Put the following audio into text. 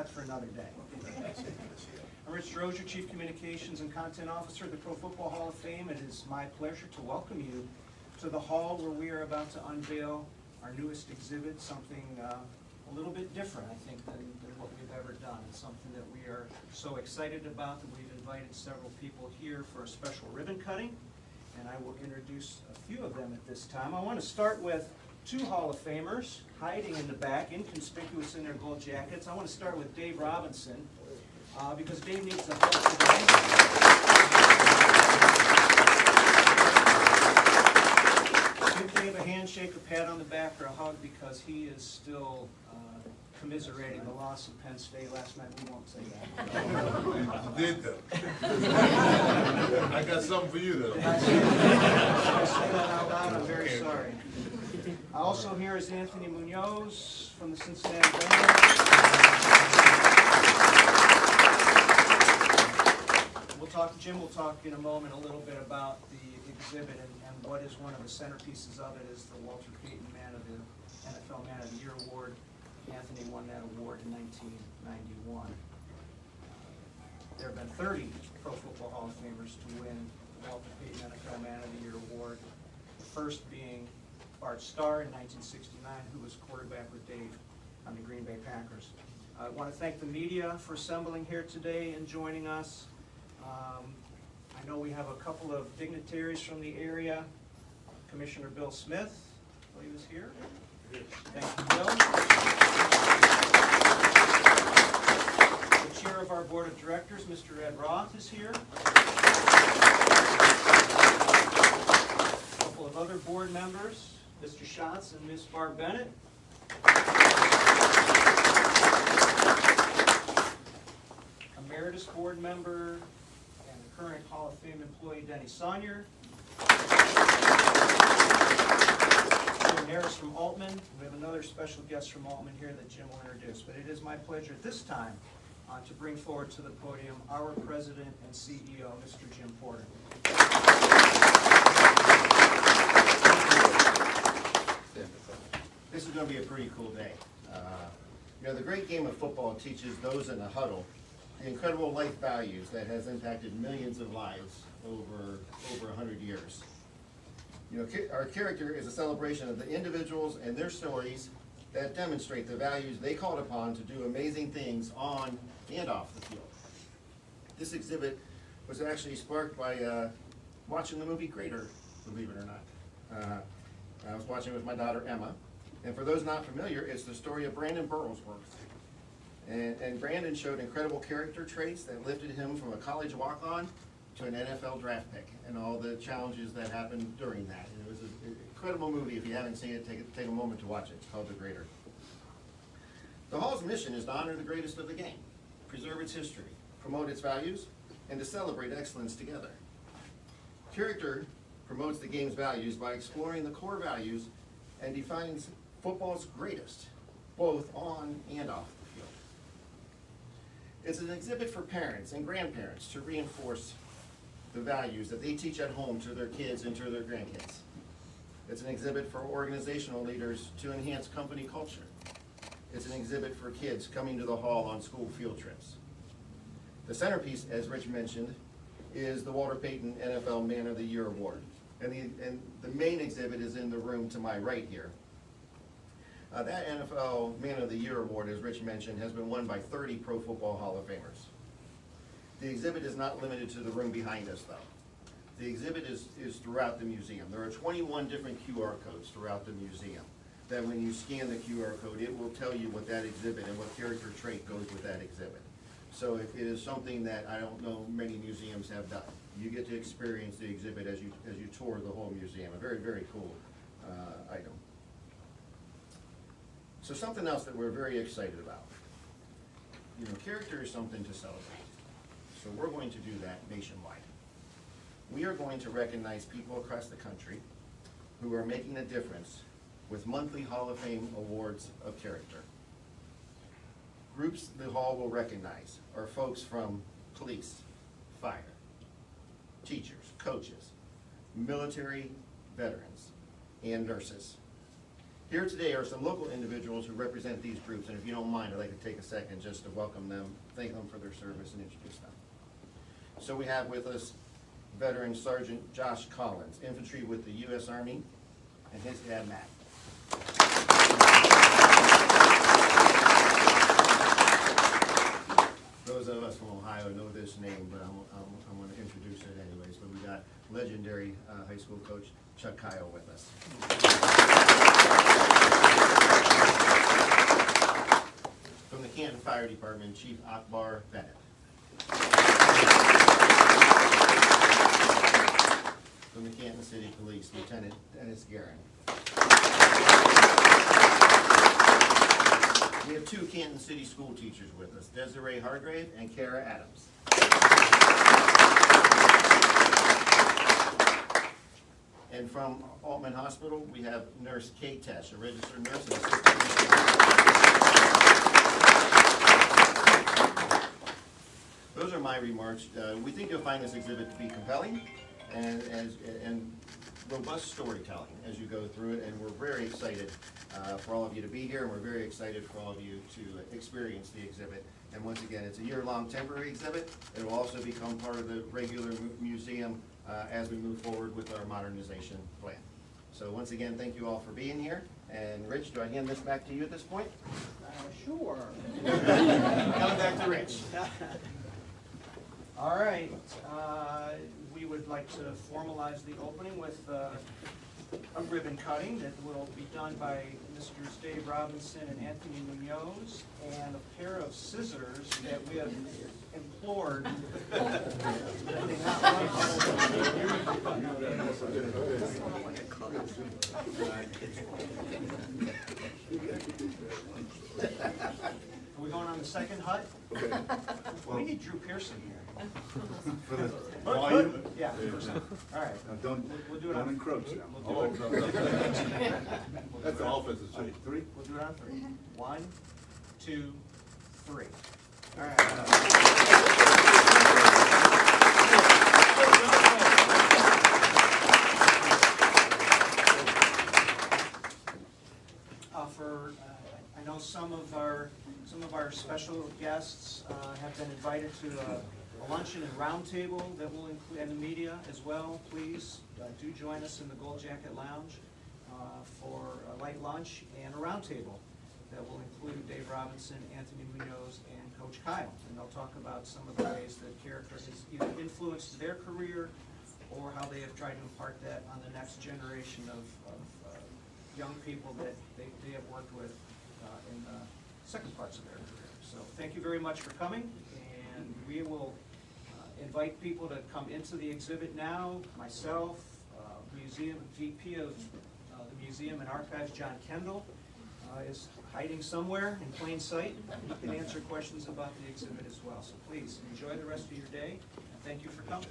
That's for another day. I'm Rich Drozier, Chief Communications and Content Officer at the Pro Football Hall of Fame. It is my pleasure to welcome you to the hall where we are about to unveil our newest exhibit, something a little bit different, I think, than what we've ever done. It's something that we are so excited about that we've invited several people here for a special ribbon cutting, and I will introduce a few of them at this time. I want to start with two Hall of Famers hiding in the back, inconspicuous in their gold jackets. I want to start with Dave Robinson, because Dave needs the help today. Give Dave a handshake, a pat on the back, or a hug, because he is still commiserating the loss of Penn State last night. We won't say that. You did though. I got something for you though. If I say that out loud, I'm very sorry. Also here is Anthony Munoz from the Cincinnati Bengals. Jim will talk in a moment a little bit about the exhibit, and what is one of the centerpieces of it is the Walter Payton NFL Man of the Year Award. Anthony won that award in 1991. There have been 30 Pro Football Hall of Famers to win the Walter Payton NFL Man of the Year Award. The first being Bart Starr in 1969, who was quarterback with Dave on the Green Bay Packers. I want to thank the media for assembling here today and joining us. I know we have a couple of dignitaries from the area. Commissioner Bill Smith, I believe, is here. Thank you, Bill. The chair of our board of directors, Mr. Ed Roth, is here. A couple of other board members, Mr. Schatz and Ms. Barb Bennett. Emeritus board member and current Hall of Fame employee Denny Saunier. Jim Harris from Altman. We have another special guest from Altman here that Jim will introduce. But it is my pleasure at this time to bring forward to the podium our president and CEO, Mr. Jim Porter. This is going to be a pretty cool day. The great game of football teaches those in the huddle the incredible life values that has impacted millions of lives over 100 years. Our character is a celebration of the individuals and their stories that demonstrate the values they called upon to do amazing things on and off the field. This exhibit was actually sparked by watching the movie Greater, believe it or not. I was watching with my daughter Emma, and for those not familiar, it's the story of Brandon Burlsworth. And Brandon showed incredible character traits that lifted him from a college walk-on to an NFL draft pick, and all the challenges that happened during that. And it was an incredible movie. If you haven't seen it, take a moment to watch it. It's called The Greater. The Hall's mission is to honor the greatest of the game, preserve its history, promote its values, and to celebrate excellence together. Character promotes the game's values by exploring the core values and defining football's greatest, both on and off the field. It's an exhibit for parents and grandparents to reinforce the values that they teach at home to their kids and to their grandkids. It's an exhibit for organizational leaders to enhance company culture. It's an exhibit for kids coming to the hall on school field trips. The centerpiece, as Rich mentioned, is the Walter Payton NFL Man of the Year Award. And the main exhibit is in the room to my right here. That NFL Man of the Year Award, as Rich mentioned, has been won by 30 Pro Football Hall of Famers. The exhibit is not limited to the room behind us, though. The exhibit is throughout the museum. There are 21 different QR codes throughout the museum that when you scan the QR code, it will tell you what that exhibit and what character trait goes with that exhibit. So it is something that I don't know many museums have done. You get to experience the exhibit as you tour the whole museum. A very, very cool item. So something else that we're very excited about. Character is something to celebrate. So we're going to do that nationwide. We are going to recognize people across the country who are making a difference with monthly Hall of Fame awards of character. Groups the Hall will recognize are folks from police, fire, teachers, coaches, military veterans, and nurses. Here today are some local individuals who represent these groups, and if you don't mind, I'd like to take a second just to welcome them, thank them for their service, and introduce them. So we have with us veteran Sergeant Josh Collins, infantry with the U.S. Army, and his dad, Matt. Those of us from Ohio know this name, but I'm going to introduce it anyways. But we got legendary high school coach Chuck Kyle with us. From the Canton Fire Department, Chief Akbar Bennett. From the Canton City Police, Lieutenant Dennis Guerin. We have two Canton City school teachers with us, Desiree Hargrave and Kara Adams. And from Altman Hospital, we have Nurse Kate Tesh, a registered nurse and assistant. Those are my remarks. We think you'll find this exhibit to be compelling and robust storytelling as you go through it, and we're very excited for all of you to be here, and we're very excited for all of you to experience the exhibit. And once again, it's a year-long temporary exhibit. It will also become part of the regular museum as we move forward with our modernization plan. So once again, thank you all for being here. And Rich, do I hand this back to you at this point? Sure. Coming back to Rich. All right, we would like to formalize the opening with a ribbon cutting that will be done by Mr. Dave Robinson and Anthony Munoz, and a pair of scissors that we have implored that they not Are we going on the second hut? Okay. We need Drew Pearson here. For the volume? Yeah, all right. Now don't, We'll do it don't on- encroach now. We'll do it. That's the offensive change. Three? We'll do it on three. 1, 2, 3. All right. I know some of our special guests have been invited to a luncheon and roundtable that will include, and the media as well. Please do join us in the Gold Jacket Lounge for a light lunch and a roundtable that will include Dave Robinson, Anthony Munoz, and Coach Kyle. And they'll talk about some of the ways that character has either influenced their career or how they have tried to impart that on the next generation of young people that they have worked with in the second parts of their career. So thank you very much for coming, and we will invite people to come into the exhibit now. Myself, Museum VP of the Museum and Archives, John Kendall, is hiding somewhere in plain sight. He can answer questions about the exhibit as well. So please enjoy the rest of your day, and thank you for coming.